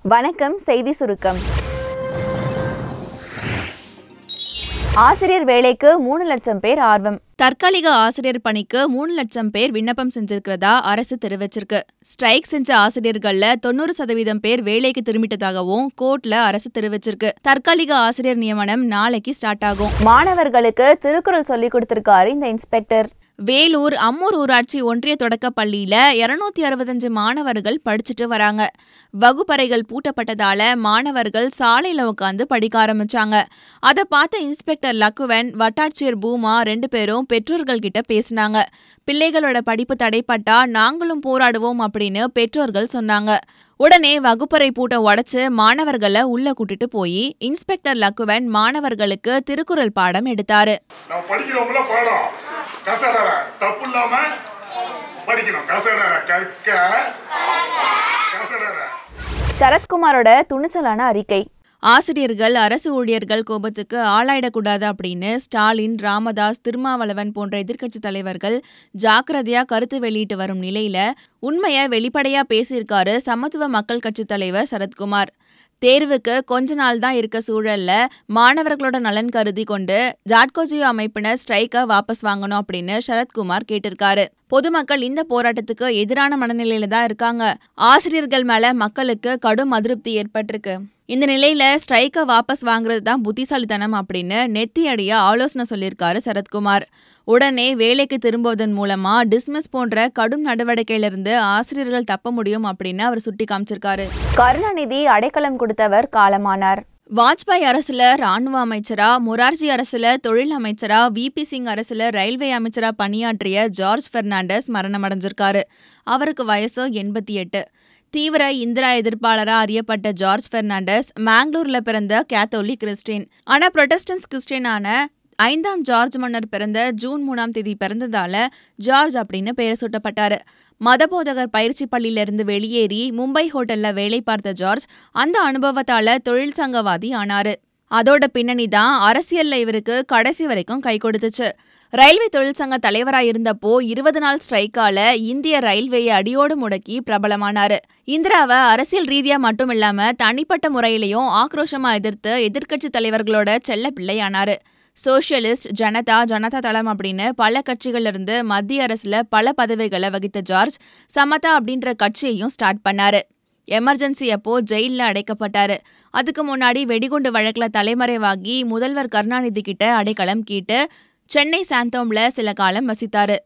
வணக்கம். செய்தி சுருக்கம். ஆசிரியர் வேலைக்கு 3 லட்சம் பேர் ஆர்வம். தற்காலிக ஆசிரியர் பணிக்கு 3 லட்சம் பேர் விண்ணப்பம் செஞ்சிருக்கிறதா அரசு தெரிவிச்சிருக்கு. ஸ்ட்ரைக் செஞ்ச ஆசிரியர்கள்ல 90% பேர் வேலைக்கு திரும்பிட்டதாகவும் கோர்ட்ல அரசு தெரிவிச்சிருக்கு. தற்காலிக ஆசிரியர் நியமனம் நாளைக்கு ஸ்டார்ட் ஆகும். மாணவர்களுக்கு திருக்குறள் சொல்லிக் கொடுத்திருக்காரு இந்த இன்ஸ்பெக்டர். வேலூர் அம்மூர் ஊராட்சி ஒன்றிய தொடக்கப் பள்ளியில 265 மாணவர்கள் படிச்சுட்டு வராங்க. வகுப்பறைகள் பூட்டப்பட்டதால மாணவர்கள் சாலையில உட்காந்து படிக்க ஆரம்பிச்சாங்க. அதை பார்த்த இன்ஸ்பெக்டர் லக்குவன், வட்டாட்சியர் பூமா 2 பேரும் பெற்றோர்கள் கிட்ட பேசினாங்க. பிள்ளைகளோட படிப்பு தடைப்பட்டா நாங்களும் போராடுவோம் அப்படின்னு பெற்றோர்கள் சொன்னாங்க. உடனே வகுப்பறை பூட்டை உடைச்சு மாணவர்களை உள்ள கூட்டிட்டு போய் இன்ஸ்பெக்டர் லக்குவன் மாணவர்களுக்கு திருக்குறள் பாடம் எடுத்தாரு. தப்பு இல்லாம படிக்கணும். சரத்குமாரோட துணிச்சலான அறிக்கை. ஆசிரியர்கள், அரசு ஊழியர்கள் கோபத்துக்கு ஆளாயிடக்கூடாது அப்படின்னு ஸ்டாலின், ராமதாஸ், திருமாவளவன் போன்ற எதிர்க்கட்சி தலைவர்கள் ஜாக்கிரதையா கருத்து வெளியிட்டு வரும் நிலையில உண்மையை வெளிப்படையா பேசியிருக்காரு சமத்துவ மக்கள் கட்சி தலைவர் சரத்குமார். தேர்வுக்கு கொஞ்ச நாள் தான் இருக்க சூழல்ல மாணவர்களோட நலன் கருதி கொண்டு ஜாட்கோஜியோ அமைப்பினர் ஸ்ட்ரைக்கை வாபஸ் வாங்கணும் அப்படின்னு சரத்குமார் கேட்டிருக்காரு. பொதுமக்கள் இந்த போராட்டத்துக்கு எதிரான மனநிலையில தான் இருக்காங்க. ஆசிரியர்கள் மேல மக்களுக்கு கடும் அதிருப்தி ஏற்பட்டிருக்கு. இந்த நிலையில ஸ்ட்ரைக்கை வாபஸ் வாங்குறது தான் புத்திசாலித்தனம் அப்படின்னு நெத்தியடியா ஆலோசனை சொல்லியிருக்காரு சரத்குமார். உடனே வேலைக்கு திரும்புவதன் மூலமா டிஸ்மிஸ் போன்ற கடும் நடவடிக்கையிலிருந்து ஆசிரியர்கள் தப்ப முடியும் அப்படின்னு அவர் சுட்டி காமிச்சிருக்காரு. கருணாநிதி அடைக்கலம் கொடுத்தவர் காலமானார். வாஜ்பாய் அரசுல ராணுவ அமைச்சரா, மொரார்ஜி அரசுல தொழில் அமைச்சரா, VP சிங் அரசுல ரயில்வே அமைச்சரா பணியாற்றிய ஜார்ஜ் பெர்னாண்டஸ் மரணமடைஞ்சிருக்காரு. அவருக்கு வயசு 88. தீவிர இந்திரா எதிர்ப்பாளரா அறியப்பட்ட ஜார்ஜ் பெர்னாண்டஸ் மேங்களூர்ல பிறந்த கேத்தோலிக் கிறிஸ்டின். ஆனா புரொட்டஸ்டன்ட் கிறிஸ்டியனான 5ஆம் ஜார்ஜ் மன்னர் பிறந்த ஜூன் 3ஆம் தேதி பிறந்ததால ஜார்ஜ் அப்படின்னு பெயர் சூட்டப்பட்டாரு. மதபோதகர் பயிற்சி பள்ளியிலிருந்து வெளியேறி மும்பை ஹோட்டல்ல வேலை பார்த்த ஜார்ஜ் அந்த அனுபவத்தால தொழில் சங்கவாதி ஆனாரு. அதோட பின்னணி தான் அரசியல்ல இவருக்கு கடைசி வரைக்கும் கை கொடுத்துச்சு. ரயில்வே தொழிற்சங்க தலைவராக இருந்தப்போ 20 நாள் ஸ்ட்ரைக்கால இந்திய ரயில்வேயை அடியோடு முடக்கி பிரபலமானாரு. இந்திராவை அரசியல் ரீதியா மட்டும் இல்லாம தனிப்பட்ட முறையிலையும் ஆக்ரோஷமா எதிர்த்து எதிர்க்கட்சி தலைவர்களோட செல்ல பிள்ளையானாரு. சோசியலிஸ்ட், ஜனதா தளம் அப்படின்னு பல கட்சிகள்ல இருந்து மத்திய அரசுல பல பதவிகளை வகித்த ஜார்ஜ் சமதா அப்படின்ற கட்சியையும் ஸ்டார்ட் பண்ணாரு. எமர்ஜென்சி அப்போ ஜெயிலில் அடைக்கப்பட்டாரு. அதுக்கு முன்னாடி வெடிகுண்டு வழக்குல தலைமறைவாகி முதல்வர் கருணாநிதி கிட்ட அடைக்கலம் கேட்டு சென்னை சாந்தோம்ல சில காலம் வசித்தாரு.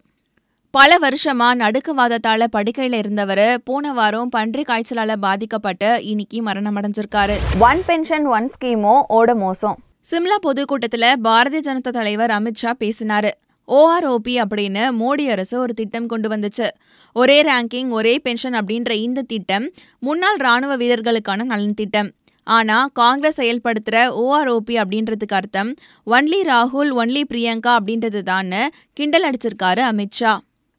பல வருஷமா நடுக்குவாதத்தால படுக்கையில இருந்தவர் போன வாரம் பன்றி காய்ச்சலால பாதிக்கப்பட்டு இன்னைக்கு மரணமடைஞ்சிருக்காரு. ஒன் பென்ஷன் ஒன் ஸ்கீமோ ஓட மோசம். சிம்லா பொதுக்கூட்டத்துல பாரதிய ஜனதா தலைவர் அமித்ஷா பேசினாரு. OROP அப்படின்னு மோடி அரசு ஒரு திட்டம் கொண்டு வந்துச்சு. ஒரே ரேங்கிங் ஒரே பென்ஷன் அப்படின்ற இந்த திட்டம் முன்னாள் ராணுவ வீரர்களுக்கான நலன் திட்டம். ஆனா காங்கிரஸ் செயல்படுத்துற OROP அப்படின்றதுக்கு அர்த்தம் ஒன்லி ராகுல் ஒன்லி பிரியங்கா அப்படின்றது தான் கிண்டல் அடிச்சிருக்காரு அமித்ஷா.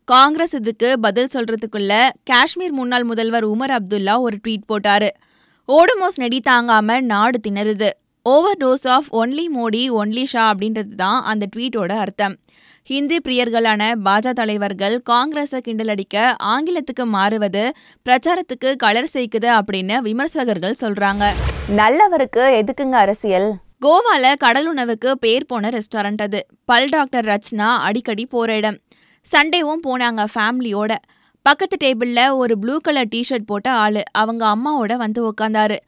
காங்கிரஸ் இதுக்கு பதில் சொல்றதுக்குள்ள காஷ்மீர் முன்னாள் முதல்வர் உமர் அப்துல்லா ஒரு ட்வீட் போட்டாரு. ஓடமோஸ் நெடி தாங்காம நாடு திணறுது. Overdose of only Modi only Shah அப்படின்றது தான் அந்த ட்வீட்டோட அர்த்தம். ஹிந்தி பிரியர்களான பாஜக தலைவர்கள் காங்கிரஸை கிண்டலடிக்க ஆங்கிலத்துக்கு மாறுவது பிரச்சாரத்துக்கு கலர் சேர்க்குது அப்படின்னு விமர்சகர்கள் சொல்றாங்க. நல்லவருக்கு எதுக்குங்க அரசியல்? கோவால கடல் உணவுக்கு பேர் போன ரெஸ்டாரண்ட் அது. பல் டாக்டர் ரச்சனா அடிக்கடி போற இடம். சண்டேவும் போனாங்க ஃபேமிலியோட. பக்கத்து டேபிள்ல ஒரு ப்ளூ கலர் டிஷர்ட் போட்ட ஆளு அவங்க அம்மாவோட வந்து உட்காந்தாரு.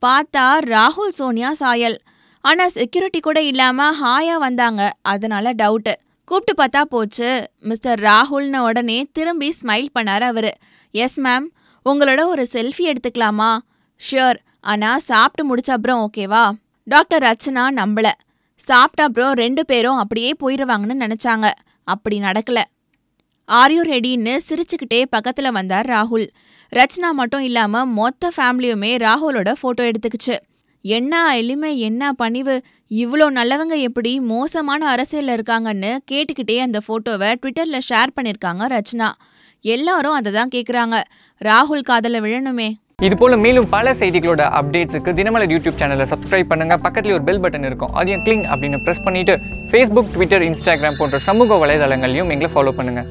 பார்த்தா ராகுல் சோனியா சாயல். ஆனா செக்யூரிட்டி கூட இல்லாம ஹாயா வந்தாங்க. அதனால டவுட்டு. கூப்பிட்டு பார்த்தா போச்சு மிஸ்டர் ராகுல்னு உடனே திரும்பி ஸ்மைல் பண்ணாரு அவரு. எஸ் மேம், உங்களோட ஒரு செல்ஃபி எடுத்துக்கலாமா? ஷியோர், ஆனா சாப்பிட்டு முடிச்ச அப்புறம் ஓகேவா? டாக்டர் ரச்சனா நம்பல. சாப்பிட்ட அப்புறம் 2 பேரும் அப்படியே போயிடுவாங்கன்னு நினைச்சாங்க. அப்படி நடக்கல. ஆர் யூ ரெடின்னு சிரிச்சுக்கிட்டே பக்கத்துல வந்தார் ராகுல். ரச்சனா மட்டும் இல்லாம மொத்த ஃபேமிலியுமே ராகுலோட போட்டோ எடுத்துக்கிச்சு. என்ன எளிமை, என்ன பணிவு, இவ்வளோ நல்லவங்க எப்படி மோசமான அரசியல்ல இருக்காங்கன்னு கேட்டுக்கிட்டே அந்த போட்டோவை ட்விட்டர்ல ஷேர் பண்ணிருக்காங்க ரச்சனா. எல்லாரும் அதை தான் கேட்குறாங்க. ராகுல் காதல விழணுமே. இது போல மேலும் பல செய்திகளோட அப்டேட்ஸுக்கு தினமலர் யூடியூப் சேனலை சப்ஸ்கிரைப் பண்ணுங்க. பக்கத்துல ஒரு பெல் பட்டன் இருக்கும், அதையும் கிளிக் அப்படின்னு ப்ரெஸ் பண்ணிட்டு Facebook, Twitter, Instagram போன்ற சமூக வலைதளங்களையும் எங்களை ஃபாலோ பண்ணுங்க.